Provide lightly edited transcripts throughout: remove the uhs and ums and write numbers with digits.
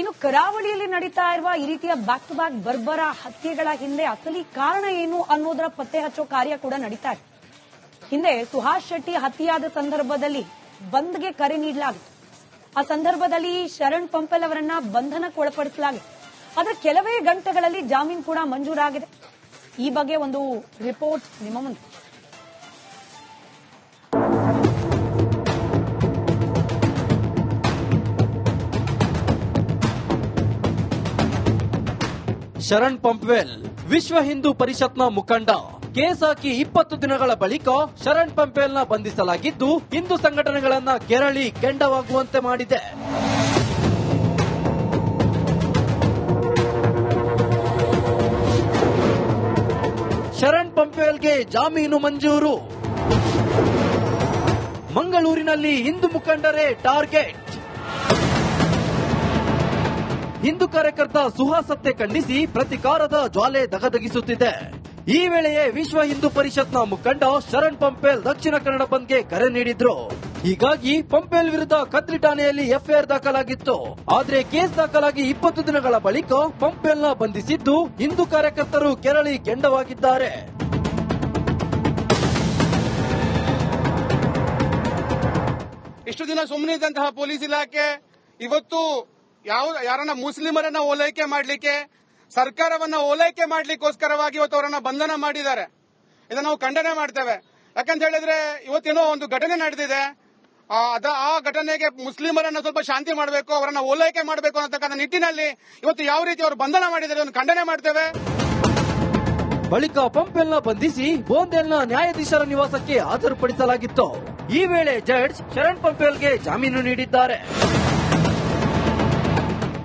ಇನ್ನು ಕರಾವಳಿಯಲ್ಲಿ ನಡೀತಾ ಇರುವ ಈ ರೀತಿಯ ಬ್ಯಾಕ್ ಟು ಬ್ಯಾಕ್ ಬರ್ಬರ ಹತ್ಯೆಗಳ ಹಿಂದೆ ಅಸಲಿ ಕಾರಣ ಏನು ಅನ್ನೋದರ ಪತ್ತೆ ಹಚ್ಚೋ ಕಾರ್ಯ ಕೂಡ ನಡೀತಾ ಇದೆ. ಹಿಂದೆ ಸುಹಾಸ್ ಶೆಟ್ಟಿ ಹತ್ಯೆಯಾದ ಸಂದರ್ಭದಲ್ಲಿ ಬಂದ್ಗೆ ಕರೆ ನೀಡಲಾಗಿತ್ತು. ಆ ಸಂದರ್ಭದಲ್ಲಿ ಶರಣ್ ಪಂಪೆಲ್ ಅವರನ್ನ ಬಂಧನಕ್ಕೆ ಒಳಪಡಿಸಲಾಗಿದೆ. ಅದರ ಕೆಲವೇ ಗಂಟೆಗಳಲ್ಲಿ ಜಾಮೀನು ಕೂಡ ಮಂಜೂರಾಗಿದೆ. ಈ ಬಗ್ಗೆ ಒಂದು ರಿಪೋರ್ಟ್ ನಿಮ್ಮ ಮುಂದೆ. ಶರಣ್ ಪಂಪೆಲ್ ವಿಶ್ವ ಹಿಂದೂ ಪರಿಷತ್ನ ಮುಖಂಡ. ಕೇಸ್ ಹಾಕಿ 20 ದಿನಗಳ ಬಳಿಕ ಶರಣ್ ಪಂಪೆಲ್ನ ಬಂಧಿಸಲಾಗಿದ್ದು ಹಿಂದೂ ಸಂಘಟನೆಗಳನ್ನ ಕೆರಳಿ ಕೆಂಡವಾಗುವಂತೆ ಮಾಡಿದೆ. ಶರಣ್ ಪಂಪೆಲ್ಗೆ ಜಾಮೀನು ಮಂಜೂರು. ಮಂಗಳೂರಿನಲ್ಲಿ ಹಿಂದೂ ಮುಖಂಡರೇ ಟಾರ್ಗೆಟ್. ಹಿಂದೂ ಕಾರ್ಯಕರ್ತ ಸುಹಾಸ್ ಹತ್ಯೆ ಖಂಡಿಸಿ ಪ್ರತಿಕಾರದ ಜ್ವಾಲೆ ದಗದಗಿಸುತ್ತಿದೆ. ಈ ವೇಳೆಯೇ ವಿಶ್ವ ಹಿಂದೂ ಪರಿಷತ್ನ ಮುಖಂಡ ಶರಣ್ ಪಂಪೆಲ್ ದಕ್ಷಿಣ ಕನ್ನಡ ಬಂದ್ಗೆ ಕರೆ ನೀಡಿದ್ರು. ಹೀಗಾಗಿ ಪಂಪೆಲ್ ವಿರುದ್ಧ ಕದ್ರಿ ಠಾಣೆಯಲ್ಲಿ ಎಫ್ಐಆರ್ ದಾಖಲಾಗಿತ್ತು. ಆದ್ರೆ ಕೇಸ್ ದಾಖಲಾಗಿ 20 ದಿನಗಳ ಬಳಿಕ ಪಂಪೆಲ್ನ ಬಂಧಿಸಿದ್ದು ಹಿಂದೂ ಕಾರ್ಯಕರ್ತರು ಕೆರಳಿ ಕೆಂಡವಾಗಿದ್ದಾರೆ. ಇಷ್ಟು ದಿನ ಸುಮ್ಮನೆ ಇದ್ದಂತಹ ಪೊಲೀಸ್ ಇಲಾಖೆ ಇವತ್ತು ಯಾರನ್ನ ಮುಸ್ಲಿಮರನ್ನ ಓಲೈಕೆ ಮಾಡಲಿಕ್ಕೆ, ಸರ್ಕಾರವನ್ನ ಓಲೈಕೆ ಮಾಡ್ಲಿಕ್ಕೋಸ್ಕರವಾಗಿ ಇವತ್ತು ಅವರನ್ನ ಬಂಧನ ಮಾಡಿದ್ದಾರೆ. ಇದನ್ನ ನಾವು ಖಂಡನೆ ಮಾಡ್ತೇವೆ. ಯಾಕಂತ ಹೇಳಿದ್ರೆ ಇವತ್ತೇನೋ ಒಂದು ಘಟನೆ ನಡೆದಿದೆ. ಆ ಘಟನೆಗೆ ಮುಸ್ಲಿಮರನ್ನ ಸ್ವಲ್ಪ ಶಾಂತಿ ಮಾಡಬೇಕು, ಅವರನ್ನ ಓಲೈಕೆ ಮಾಡಬೇಕು ಅನ್ನತಕ್ಕಂಥ ನಿಟ್ಟಿನಲ್ಲಿ ಇವತ್ತು ಯಾವ ರೀತಿ ಅವರು ಬಂಧನ ಮಾಡಿದ್ದಾರೆ ಅದನ್ನು ಖಂಡನೆ ಮಾಡ್ತೇವೆ. ಬಳಿಕ ಪಂಪೆಲ್ನ ಬಂಧಿಸಿ ಬೋಂದೇಲ್ನ ನ್ಯಾಯಾಧೀಶರ ನಿವಾಸಕ್ಕೆ ಹಾಜರುಪಡಿಸಲಾಗಿತ್ತು. ಈ ವೇಳೆ ಜಡ್ಜ್ ಶರಣ್ ಪಂಪೆಲ್ಗೆ ಜಾಮೀನು ನೀಡಿದ್ದಾರೆ.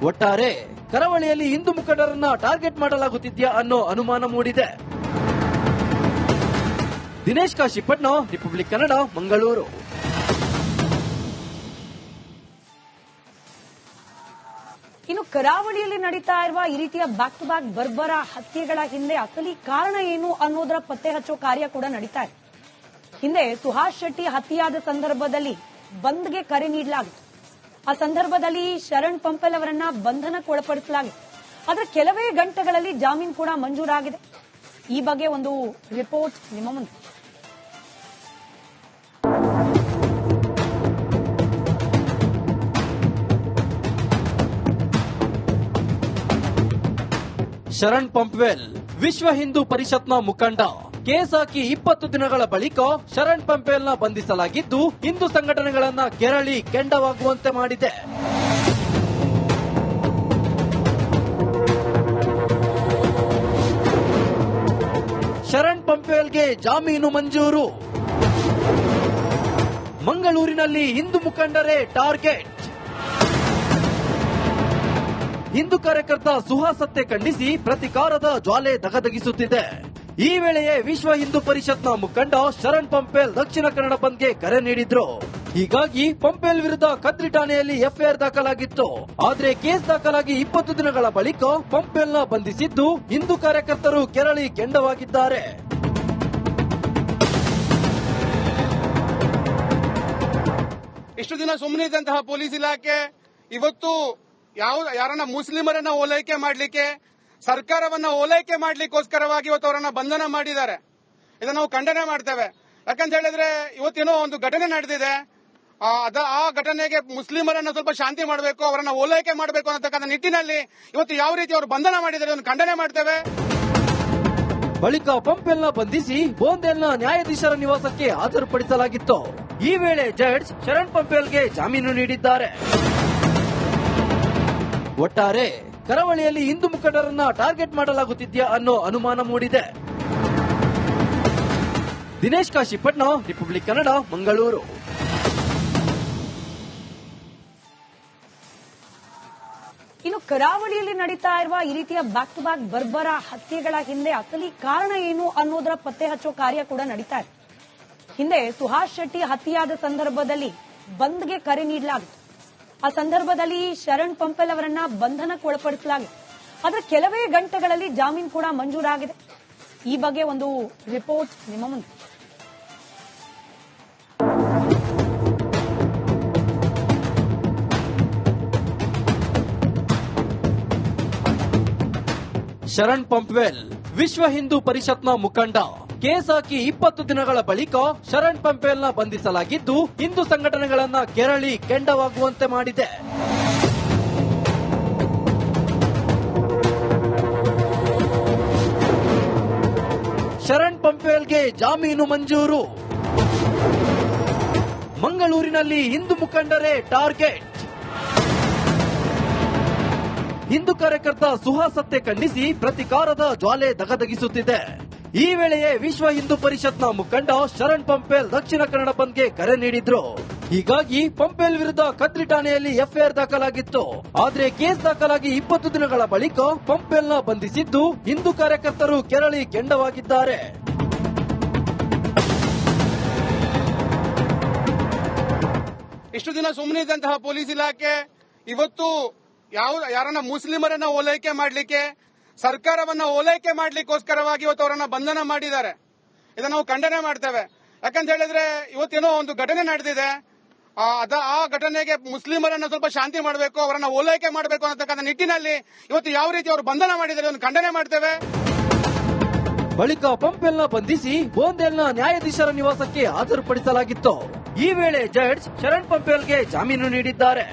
ಒಟ್ಟಾರೆ ಕರಾವಳಿಯಲ್ಲಿ ಹಿಂದೂ ಮುಖಂಡರನ್ನ ಟಾರ್ಗೆಟ್ ಮಾಡಲಾಗುತ್ತಿದ್ಯಾ ಅನ್ನೋ ಅನುಮಾನ ಮೂಡಿದೆ. ದಿನೇಶ್ ಕಾಶಿಪಟ್ನ, ರಿಪಬ್ಲಿಕ್ ಕನ್ನಡ, ಮಂಗಳೂರು. ಇನ್ನು ಕರಾವಳಿಯಲ್ಲಿ ನಡೀತಾ ಇರುವ ಈ ರೀತಿಯ ಬ್ಯಾಕ್ ಟು ಬ್ಯಾಕ್ ಬರ್ಬರ ಹತ್ಯೆಗಳ ಹಿಂದೆ ಅಸಲಿ ಕಾರಣ ಏನು ಅನ್ನೋದರ ಪತ್ತೆ ಹಚ್ಚೋ ಕಾರ್ಯ ಕೂಡ ನಡೀತಾ ಇದೆ. ಹಿಂದೆ ಸುಹಾಸ್ ಶೆಟ್ಟಿ ಹತ್ಯೆಯಾದ ಸಂದರ್ಭದಲ್ಲಿ ಬಂದ್ಗೆ ಕರೆ ನೀಡಲಾಗಿತ್ತು. ಆ ಸಂದರ್ಭದಲ್ಲಿ ಶರಣ್ ಪಂಪೆಲ್ ಅವರನ್ನ ಬಂಧನಕ್ಕೆ ಒಳಪಡಿಸಲಾಗಿದೆ. ಅದರ ಕೆಲವೇ ಗಂಟೆಗಳಲ್ಲಿ ಜಾಮೀನು ಕೂಡ ಮಂಜೂರಾಗಿದೆ. ಈ ಬಗ್ಗೆ ಒಂದು ರಿಪೋರ್ಟ್ ನಿಮ್ಮ ಮುಂದೆ. ಶರಣ್ ಪಂಪೆಲ್ ವಿಶ್ವ ಹಿಂದೂ ಪರಿಷತ್ನ ಮುಖಂಡ. ಕೇಸ್ ಹಾಕಿ 20 ದಿನಗಳ ಬಳಿಕ ಶರಣ್ ಪಂಪೆಲ್ನ ಬಂಧಿಸಲಾಗಿದ್ದು ಹಿಂದೂ ಸಂಘಟನೆಗಳನ್ನ ಕೆರಳಿ ಕೆಂಡವಾಗುವಂತೆ ಮಾಡಿದೆ. ಶರಣ್ ಪಂಪೆಲ್ಗೆ ಜಾಮೀನು ಮಂಜೂರು. ಮಂಗಳೂರಿನಲ್ಲಿ ಹಿಂದೂ ಮುಖಂಡರೇ ಟಾರ್ಗೆಟ್. ಹಿಂದೂ ಕಾರ್ಯಕರ್ತ ಸುಹಾಸ್ ಹತ್ಯೆ ಖಂಡಿಸಿ ಪ್ರತಿಕಾರದ ಜ್ವಾಲೆ ದಗದಗಿಸುತ್ತಿದೆ. ಈ ವೇಳೆಯೇ ವಿಶ್ವ ಹಿಂದೂ ಪರಿಷತ್ನ ಮುಖಂಡ ಶರಣ್ ಪಂಪೆಲ್ ದಕ್ಷಿಣ ಕನ್ನಡ ಬಂದ್ಗೆ ಕರೆ ನೀಡಿದ್ರು. ಹೀಗಾಗಿ ಪಂಪೆಲ್ ವಿರುದ್ಧ ಕದ್ರಿ ಠಾಣೆಯಲ್ಲಿ ಎಫ್ಐಆರ್ ದಾಖಲಾಗಿತ್ತು. ಆದ್ರೆ ಕೇಸ್ ದಾಖಲಾಗಿ 20 ದಿನಗಳ ಬಳಿಕ ಪಂಪೆಲ್ನ ಬಂಧಿಸಿದ್ದು ಹಿಂದೂ ಕಾರ್ಯಕರ್ತರು ಕೆರಳಿ ಕೆಂಡವಾಗಿದ್ದಾರೆ. ಇಷ್ಟು ದಿನ ಸುಮ್ಮನೆ ಇದ್ದಂತಹ ಪೊಲೀಸ್ ಇಲಾಖೆ ಇವತ್ತು ಯಾರನ್ನ ಮುಸ್ಲಿಮರನ್ನ ಓಲೈಕೆ ಮಾಡಲಿಕ್ಕೆ, ಸರ್ಕಾರವನ್ನ ಓಲೈಕೆ ಮಾಡ್ಲಿಕ್ಕೋಸ್ಕರವಾಗಿ ಇವತ್ತು ಅವರನ್ನ ಬಂಧನ ಮಾಡಿದ್ದಾರೆ. ಇದನ್ನ ನಾವು ಖಂಡನೆ ಮಾಡ್ತೇವೆ. ಯಾಕಂತ ಹೇಳಿದ್ರೆ ಇವತ್ತೇನೋ ಒಂದು ಘಟನೆ ನಡೆದಿದೆ. ಆ ಘಟನೆಗೆ ಮುಸ್ಲಿಮರನ್ನ ಸ್ವಲ್ಪ ಶಾಂತಿ ಮಾಡಬೇಕು, ಅವರನ್ನ ಓಲೈಕೆ ಮಾಡಬೇಕು ಅನ್ನತಕ್ಕಂಥ ನಿಟ್ಟಿನಲ್ಲಿ ಇವತ್ತು ಯಾವ ರೀತಿ ಅವರು ಬಂಧನ ಮಾಡಿದ್ದಾರೆ ಅದನ್ನು ಖಂಡನೆ ಮಾಡ್ತೇವೆ. ಬಳಿಕ ಪಂಪೆಲ್ನ ಬಂಧಿಸಿ ಬೋಂದೇಲ್ನ ನ್ಯಾಯಾಧೀಶರ ನಿವಾಸಕ್ಕೆ ಹಾಜರುಪಡಿಸಲಾಗಿತ್ತು. ಈ ವೇಳೆ ಜಡ್ಜ್ ಶರಣ್ ಪಂಪೆಲ್ಗೆ ಜಾಮೀನು ನೀಡಿದ್ದಾರೆ. ಒಟ್ಟಾರೆ ಕರಾವಳಿಯಲ್ಲಿ ಹಿಂದೂ ಮುಖಂಡರನ್ನ ಟಾರ್ಗೆಟ್ ಮಾಡಲಾಗುತ್ತಿದ್ಯಾ ಅನ್ನೋ ಅನುಮಾನ ಮೂಡಿದೆ. ದಿನೇಶ್ ಕಾಶಿಪಟ್ನ, ರಿಪಬ್ಲಿಕ್ ಕನ್ನಡ, ಮಂಗಳೂರು. ಇನ್ನು ಕರಾವಳಿಯಲ್ಲಿ ನಡೀತಾ ಇರುವ ಈ ರೀತಿಯ ಬ್ಯಾಕ್ ಟು ಬ್ಯಾಕ್ ಬರ್ಬರ ಹತ್ಯೆಗಳ ಹಿಂದೆ ಅಸಲಿ ಕಾರಣ ಏನು ಅನ್ನೋದರ ಪತ್ತೆ ಹಚ್ಚೋ ಕಾರ್ಯ ಕೂಡ ನಡೀತಾ ಇದೆ. ಹಿಂದೆ ಸುಹಾಸ್ ಶೆಟ್ಟಿ ಹತ್ಯೆಯಾದ ಸಂದರ್ಭದಲ್ಲಿ ಬಂದ್ಗೆ ಕರೆ ನೀಡಲಾಗಿತ್ತು. ಆ ಸಂದರ್ಭದಲ್ಲಿ ಶರಣ್ ಪಂಪೆಲ್ ಅವರನ್ನ ಬಂಧನಕ್ಕೆ ಒಳಪಡಿಸಲಾಗಿದೆ. ಅದರ ಕೆಲವೇ ಗಂಟೆಗಳಲ್ಲಿ ಜಾಮೀನು ಕೂಡ ಮಂಜೂರಾಗಿದೆ. ಈ ಬಗ್ಗೆ ಒಂದು ರಿಪೋರ್ಟ್ ನಿಮ್ಮ ಮುಂದೆ. ಶರಣ್ ಪಂಪ್ವೆಲ್ ವಿಶ್ವ ಹಿಂದೂ ಪರಿಷತ್ನ ಮುಖಂಡ. ಕೇಸ್ ಹಾಕಿ 20 ದಿನಗಳ ಬಳಿಕ ಶರಣ್ ಪಂಪ್ವೆಲ್ನ ಬಂಧಿಸಲಾಗಿದ್ದು ಹಿಂದೂ ಸಂಘಟನೆಗಳನ್ನ ಕೆರಳಿ ಕೆಂಡವಾಗುವಂತೆ ಮಾಡಿದೆ. ಶರಣ್ ಪಂಪ್ವೆಲ್ಗೆ ಜಾಮೀನು ಮಂಜೂರು. ಮಂಗಳೂರಿನಲ್ಲಿ ಹಿಂದೂ ಮುಖಂಡರೇ ಟಾರ್ಗೆಟ್. ಹಿಂದೂ ಕಾರ್ಯಕರ್ತ ಸುಹಾಸ್ ಹತ್ಯೆ ಖಂಡಿಸಿ ಪ್ರತಿಕಾರದ ಜ್ವಾಲೆ ದಗದಗಿಸುತ್ತಿದೆ. ಈ ವೇಳೆಯೇ ವಿಶ್ವ ಹಿಂದೂ ಪರಿಷತ್ನ ಮುಖಂಡ ಶರಣ್ ಪಂಪ್ವೆಲ್ ದಕ್ಷಿಣ ಕನ್ನಡ ಬಂದ್ಗೆ ಕರೆ ನೀಡಿದ್ರು. ಹೀಗಾಗಿ ಪಂಪ್ವೆಲ್ ವಿರುದ್ಧ ಕದ್ರಿ ಠಾಣೆಯಲ್ಲಿ ಎಫ್ಐಆರ್ ದಾಖಲಾಗಿತ್ತು. ಆದ್ರೆ ಕೇಸ್ ದಾಖಲಾಗಿ 20 ದಿನಗಳ ಬಳಿಕ ಪಂಪ್ವೆಲ್ನ ಬಂಧಿಸಿದ್ದು ಹಿಂದೂ ಕಾರ್ಯಕರ್ತರು ಕೆರಳಿ ಕೆಂಡವಾಗಿದ್ದಾರೆ. ಇಷ್ಟು ದಿನ ಸುಮ್ಮನೆ ಇದ್ದಂತಹ ಪೊಲೀಸ್ ಇಲಾಖೆ ಇವತ್ತು ಯಾರನ್ನ ಮುಸ್ಲಿಮರನ್ನ ಓಲೈಕೆ ಮಾಡಲಿಕ್ಕೆ, ಸರ್ಕಾರವನ್ನ ಓಲೈಕೆ ಮಾಡ್ಲಿಕ್ಕೋಸ್ಕರವಾಗಿ ಇವತ್ತು ಅವರನ್ನ ಬಂಧನ ಮಾಡಿದ್ದಾರೆ. ಇದನ್ನ ನಾವು ಖಂಡನೆ ಮಾಡ್ತೇವೆ. ಯಾಕಂತ ಹೇಳಿದ್ರೆ ಇವತ್ತೇನೋ ಒಂದು ಘಟನೆ ನಡೆದಿದೆ. ಆ ಘಟನೆಗೆ ಮುಸ್ಲಿಮರನ್ನ ಸ್ವಲ್ಪ ಶಾಂತಿ ಮಾಡಬೇಕು, ಅವರನ್ನ ಓಲೈಕೆ ಮಾಡಬೇಕು ಅನ್ನತಕ್ಕಂಥ ನಿಟ್ಟಿನಲ್ಲಿ ಇವತ್ತು ಯಾವ ರೀತಿ ಅವರು ಬಂಧನ ಮಾಡಿದ್ದಾರೆ ಒಂದು ಖಂಡನೆ ಮಾಡ್ತೇವೆ. ಬಳಿಕ ಪಂಪ್ವೆಲ್ನ ಬಂಧಿಸಿ ಬೋಂದೇಲ್ನ ನ್ಯಾಯಾಧೀಶರ ನಿವಾಸಕ್ಕೆ ಹಾಜರುಪಡಿಸಲಾಗಿತ್ತು. ಈ ವೇಳೆ ಜಡ್ಜ್ ಶರಣ್ ಪಂಪ್ವೆಲ್ಗೆ ಜಾಮೀನು ನೀಡಿದ್ದಾರೆ.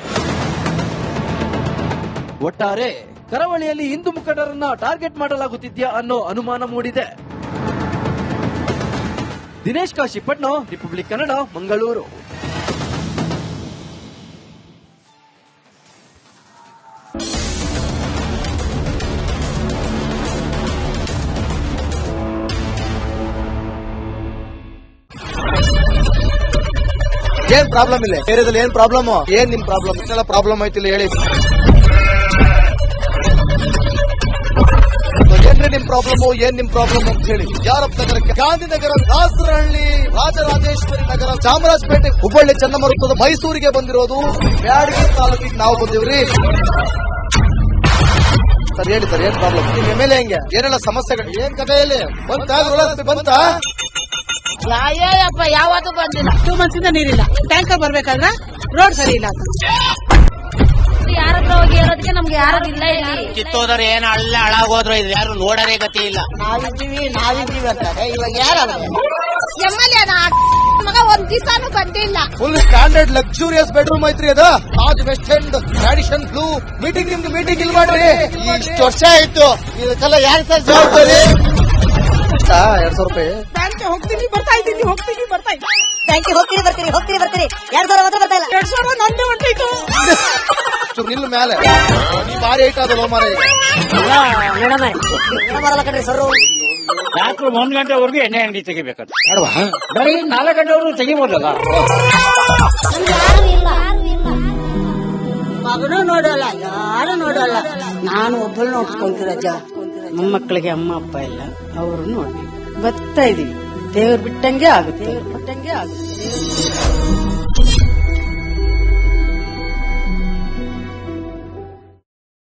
ಒಟ್ಟಾರೆ ಕರಾವಳಿಯಲ್ಲಿ ಹಿಂದೂ ಮುಖಂಡರನ್ನ ಟಾರ್ಗೆಟ್ ಮಾಡಲಾಗುತ್ತಿದ್ಯಾ ಅನ್ನೋ ಅನುಮಾನ ಮೂಡಿದೆ. ದಿನೇಶ್ ಕಾಶಿಪಟ್ನ, ರಿಪಬ್ಲಿಕ್ ಕನ್ನಡ, ಮಂಗಳೂರು. ಏನ್ ಪ್ರಾಬ್ಲಮ್ ಇಲ್ಲ ಏರಿಯಾದಲ್ಲಿ? ಏನ್ ಪ್ರಾಬ್ಲಮ್? ಏನ್ ನಿಮ್ ಪ್ರಾಬ್ಲಮ್? ಇದೆಲ್ಲ ಪ್ರಾಬ್ಲಮ್ ಐತಿಲ್ಲ ಹೇಳಿ. ಏನ್ರಿ ನಿಮ್ ಪ್ರಾಬ್ಲಮ್? ಏನ್ ನಿಮ್ ಪ್ರಾಬ್ಲಮ್ ಅಂತ ಹೇಳಿ. ಯಾರಪ್ಪ ನಗರಕ್ಕೆ? ಗಾಂಧಿನಗರ, ದಾಸರಹಳ್ಳಿ, ರಾಜರಾಜೇಶ್ವರಿ ನಗರ, ಚಾಮರಾಜಪೇಟೆ, ಹುಬ್ಬಳ್ಳಿ, ಚನ್ನಮರುತ್ತದ, ಮೈಸೂರಿಗೆ ಬಂದಿರೋದು. ಬ್ಯಾಡಗಿ ತಾಲೂಕಿಗೆ ನಾವು ಬಂದಿವ್ರಿ. ಸರ್ ಹೇಳಿ ಸರ್, ಏನ್ ಪ್ರಾಬ್ಲಮ್? ನಿಮ್ ಎಮ್ಎಲ್ಎ ಹೆಂಗೆ? ಏನೆಲ್ಲ ಸಮಸ್ಯೆಗಳು? ಏನ್ ಕಥೆಯಲ್ಲಿ ಬಂತ? ಅಯ್ಯಪ್ಪ ಯಾವತ್ತೂ ಬಂದಿಲ್ಲ. 2 ಮಂತ್ಸಿಂದ ನೀರಿಲ್ಲ. ಟ್ಯಾಂಕರ್ ಬರ್ಬೇಕಾದ್ರೆ ರೋಡ್ ಸರಿ ಇಲ್ಲ. ಯಾರತ್ರ ಹೋಗಿ ಇರೋದಕ್ಕೆ ನಮ್ಗೆ ಯಾರಿಲ್ಲ. ಇಲ್ಲಿ ಕಿತ್ತೋದ್ರೆ ಏನ ಅಲ್ಲ ಹಾಳಾಗೋದ್ರು ಇದು ಯಾರು ನೋಡರೇ ಗತಿ ಇಲ್ಲ. ನಾವಿದ್ದೀವಿ ಅಂತಾರೆ. ಇವಾಗ ಯಾರ ಎಮ್ಎಲ್ಎ ಮಗ ಒಂದ್ ದಿವಸನೂ ಬಂದಿಲ್ಲ. ಫುಲ್ ಸ್ಟ್ಯಾಂಡರ್ಡ್ ಲಕ್ಸುರಿಯಸ್ ಬೆಡ್ರೂಮ್ ಐತ್ರಿ ಅದು. Taj West End, Radisson Blu. Meeting ನಿಮ್ದು ಮೀಟಿಂಗ್ ಇಲ್ಲಿ ಮಾಡ್ರಿ. ಇಷ್ಟು ವರ್ಷ ಆಯ್ತು. ಇದಕ್ಕೆಲ್ಲ ಯಾರು ಸರ್ ಜವಾಬ್ದಾರಿ? 2,000 ರೂಪಾಯಿ ಬ್ಯಾಂಕ್ ಹೋಗ್ತೀನಿ ಬರ್ತಾ ಇದ್ದೀನಿ. ಬ್ಯಾಂಕ್ ಹೋಗ್ತೀನಿ ಬರ್ತೀರಿ 2,000 ಮಾತ್ರ ಬರ್ತಾ ಇಲ್ಲ. 2,000 ನಂದು ಹೊಂಟೈತು. ನಿಲ್ ಮೇಲೆ ನೀ ಭಾರಿ ಐಟ್ ಅದಲ್ಲ ಮಾರ. ಬರಲ್ಲ ಕಣ್ರಿ ಸರ್. ರಾತ್ರಿ 1 ಗಂಟೆವರೆಗೂ ಎಣ್ಣೆ ಅಂಗಡಿ ತೆಗಿಬೇಕು. ಬರೀ 4 ಗಂಟೆವರೆಗೂ ತೆಗಿಬೋದಲ್ಲ. ಮಗನೂ ನೋಡಲ್ಲ, ಯಾರು ನೋಡಲ್ಲ. ನಾನು ಒಬ್ಬಳು ನೋಡ್ಕೊಂತೀರಜ್ಜ. ಮೊಮ್ಮಕ್ಕಳಿಗೆ ಅಮ್ಮ ಅಪ್ಪ ಇಲ್ಲ, ಅವರು ನೋಡಿ ಬರ್ತಾ ಇದೀವಿ. ದೇವ್ರು ಬಿಟ್ಟಂಗೆ ಆಗುತ್ತೆ.